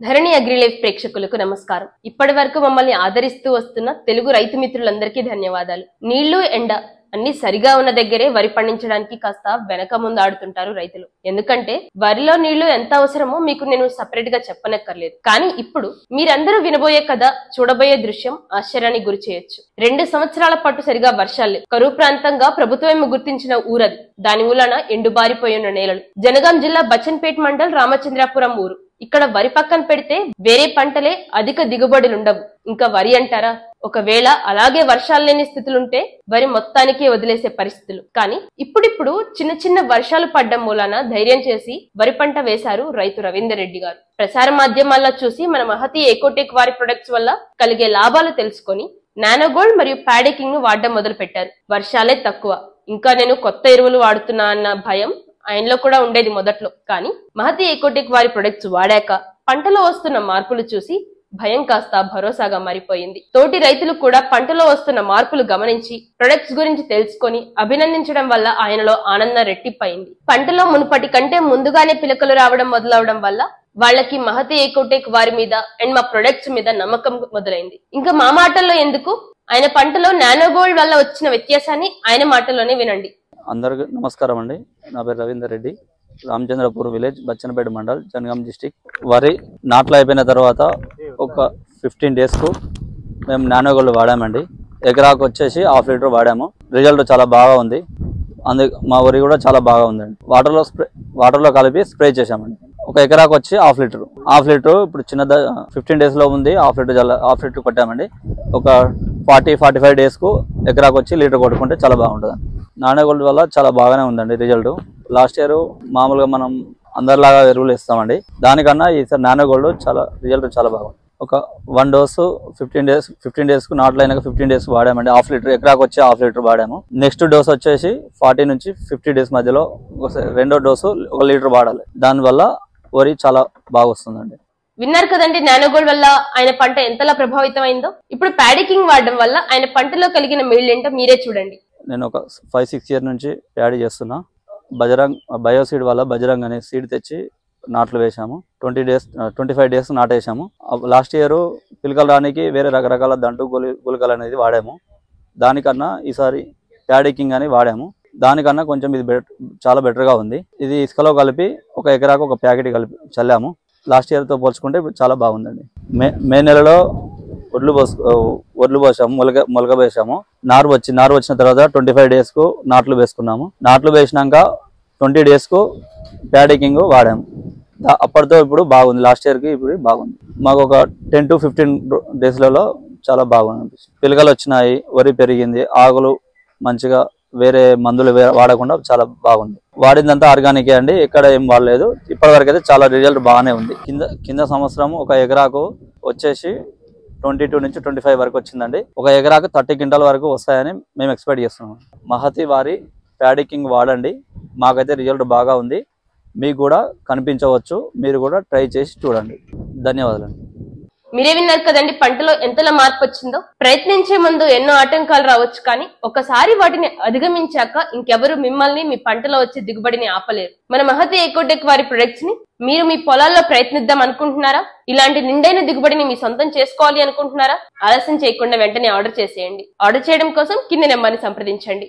ధరణి Agrilife ప్రేక్షకులకు నమస్కారం. ఇప్పటి వరకు మమ్మల్ని ఆదరిస్తూ వస్తున్న తెలుగు రైతు మిత్రులందరికీ ధన్యవాదాలు. నీళ్లు ఎండ అన్ని సరిగా ఉన్న దగ్గరే వరి పండించడానికి కాస్త వెనక ముందు ఆడుతుంటారు రైతులు. ఎందుకంటే వరిలో నీళ్లు ఎంత అవసరమో మీకు నేను సపరేట్ గా చెప్పనక్కర్లేదు. కానీ ఇప్పుడు మీరందరూ వినబోయే కథ, చూడబోయే దృశ్యం ఆశ్చర్యానికి గురి చేయొచ్చు. 2 సంవత్సరాల పాటు సరిగా వర్షాలే, కరువు ప్రాంతంగా ప్రభుత్వం గుర్తించిన ఊరది. దాని మూలన ఎండుబారిపోయిన నేలలు. జనగాం జిల్లా బచ్చన్పేట్ మండల్ రామచంద్రాపురం ఊరు. ఇక్కడ వరి పక్కన పెడితే వేరే పంటలే అధిక దిగుబడులుండవు. ఇంకా వరి అంటారా? ఒకవేళ అలాగే వర్షాలు లేని స్థితులుంటే వరి మొత్తానికి వదిలేసే పరిస్థితులు. కానీ ఇప్పుడిప్పుడు చిన్న చిన్న వర్షాలు పడ్డం మూలాన ధైర్యం చేసి వరి పంట వేశారు రైతు రవీందర్ రెడ్డి గారు. ప్రసార మాధ్యమాల్లో చూసి మన మహతి ఎకోటెక్ వారి ప్రొడక్ట్స్ వల్ల కలిగే లాభాలు తెలుసుకొని నానోగోల్డ్ మరియు ప్యాడెకింగ్ ను వాడడం మొదలు పెట్టారు. వర్షాలే తక్కువ, ఇంకా నేను కొత్త ఎరువులు వాడుతున్నా అన్న భయం ఆయనలో కూడా ఉండేది మొదట్లో. కానీ మహతి ఎకోటెక్ వారి ప్రొడక్ట్స్ వాడాక పంటలో వస్తున్న మార్పులు చూసి భయం కాస్త భరోసాగా మారిపోయింది. తోటి రైతులు కూడా పంటలో వస్తున్న మార్పులు గమనించి ప్రొడక్ట్స్ గురించి తెలుసుకొని అభినందించడం వల్ల ఆయనలో ఆనందం రెట్టింపయింది. పంటలో మునుపటి కంటే ముందుగానే పిలకలు రావడం మొదలవడం వల్ల వాళ్ళకి మహతి ఎకోటెక్ వారి మీద అండ్ మా ప్రొడక్ట్స్ మీద నమ్మకం మొదలైంది. ఇంకా మా మాటల్లో ఎందుకు, ఆయన పంటలో నానోగోల్డ్ వల్ల వచ్చిన వ్యత్యాసాన్ని ఆయన మాటల్లోనే వినండి. అందరికి నమస్కారం అండి. నా పేరు రవీందర్ రెడ్డి, రామచంద్రపూర్ విలేజ్, బచ్చనపేట మండల్, జనగాం డిస్టిక్. వరి నాట్లు అయిపోయిన తర్వాత ఒక 15 డేస్కు మేము నానోగోల్డ్ వాడామండి. ఎకరాకు వచ్చేసి 1/2 లీటర్ వాడాము. రిజల్ట్ చాలా బాగా ఉంది. మా వరి కూడా చాలా బాగా ఉందండి. వాటర్లో కలిపి స్ప్రే చేసామండి. ఒక ఎకరాకు వచ్చి 1/2 లీటర్ ఇప్పుడు చిన్న 15 డేస్ లో ఉంది. 1/2 లీటర్ కొట్టామండి. ఒక 40-45 డేస్ కు ఎకరాకు వచ్చి లీటర్ కొట్టుకుంటే చాలా బాగుంటుంది. నానోగోల్డ్ వల్ల చాలా బాగానే ఉందండి రిజల్ట్. లాస్ట్ ఇయర్ మామూలుగా మనం అందరిలాగా ఎరువులు ఇస్తామండి, దానికన్నా ఈసారి నానోగోల్డ్ రిజల్ట్ చాలా బాగుంది. ఒక 1 డోసు 15 డేస్ కు నాట్లు అయినాక 15 డేస్ వాడామండి. 1/2 లీటర్ ఎకరాకు వచ్చి 1/2 లీటర్ వాడాము. నెక్స్ట్ డోస్ వచ్చేసి 40 నుంచి 50 డేస్ మధ్యలో రెండో డోసు 1 లీటర్ వాడాలి. దానివల్ల వరి చాలా బాగా వస్తుందండి. విన్నారు కదండి నానోగోల్డ్ వల్ల ఆయన పంట ఎంతలా ప్రభావితమైందో. ఇప్పుడు ప్యాడెకింగ్ వాడడం వల్ల ఆయన పంటలో కలిగిన మేలు ఏంటో మీరే చూడండి. నేను ఒక 5-6 ఇయర్ నుంచి ప్యాడీ చేస్తున్నా. బయోసీడ్ వల్ల బజరంగ్ అనే సీడ్ తెచ్చి నాట్లు వేసాము. 25 డేస్ నాటేసాము. లాస్ట్ ఇయర్ పిలకలు రానికి వేరే రకరకాల దంటు గుళికలు అనేది వాడాము. దానికన్నా ఈసారి ప్యాడెకింగ్ అని వాడాము. దానికన్నా కొంచెం ఇది చాలా బెటర్గా ఉంది. ఇది ఇసుకలో కలిపి ఒక ఎకరాకు ఒక ప్యాకెట్ కలిపి చల్లాము. లాస్ట్ ఇయర్తో పోల్చుకుంటే చాలా బాగుందండి. మే నెలలో ఒడ్లు పోసాము, మొలక వేసాము. నారు వచ్చిన తర్వాత 25 డేస్ కు నాట్లు వేసుకున్నాము. నాట్లు వేసినాక 20 డేస్ కు ప్యాడెకింగ్ వాడాము. అప్పటితో ఇప్పుడు బాగుంది. లాస్ట్ ఇయర్ కి ఇప్పుడు బాగుంది. మాకు ఒక 10 to 15 డేస్లలో చాలా బాగుంది. పిలకలు వచ్చినాయి, వరి పెరిగింది, ఆకులు మంచిగా వేరే మందులు వాడకుండా చాలా బాగుంది. వాడిందంతా ఆర్గానికే అండి, ఎక్కడ ఏం వాడలేదు. ఇప్పటి వరకు అయితే చాలా రిజల్ట్ బాగానే ఉంది. కింద సంవత్సరం ఒక ఎకరాకు వచ్చేసి 22 నుంచి 25 వరకు వచ్చిందండి. ఒక ఎకరాకు 30 క్వింటాల వరకు వస్తాయని మేము ఎక్స్పెక్ట్ చేస్తున్నాం. మహతి వారి ప్యాడెకింగ్ వాడండి, మాకైతే రిజల్ట్ బాగా ఉంది. మీకు కూడా కనిపించవచ్చు, మీరు కూడా ట్రై చేసి చూడండి. ధన్యవాదాలు. మీరే విన్నారు కదండి పంటలో ఎంతలా మార్పు వచ్చిందో. ప్రయత్నించే ముందు ఎన్నో ఆటంకాలు రావచ్చు, కానీ ఒకసారి వాటిని అధిగమించాక ఇంకెవరు మిమ్మల్ని మీ పంటలో వచ్చే దిగుబడిని ఆపలేరు. మన మహతి ఎకోటెక్ వారి ప్రొడక్ట్స్ ని మీరు మీ పొలాల్లో ప్రయత్నిద్దాం అనుకుంటున్నారా? ఇలాంటి నిండైన దిగుబడిని మీ సొంతం చేసుకోవాలి అనుకుంటున్నారా? ఆలస్యం చేయకుండా వెంటనే ఆర్డర్ చేసేయండి. ఆర్డర్ చేయడం కోసం కింది నెంబర్ని సంప్రదించండి.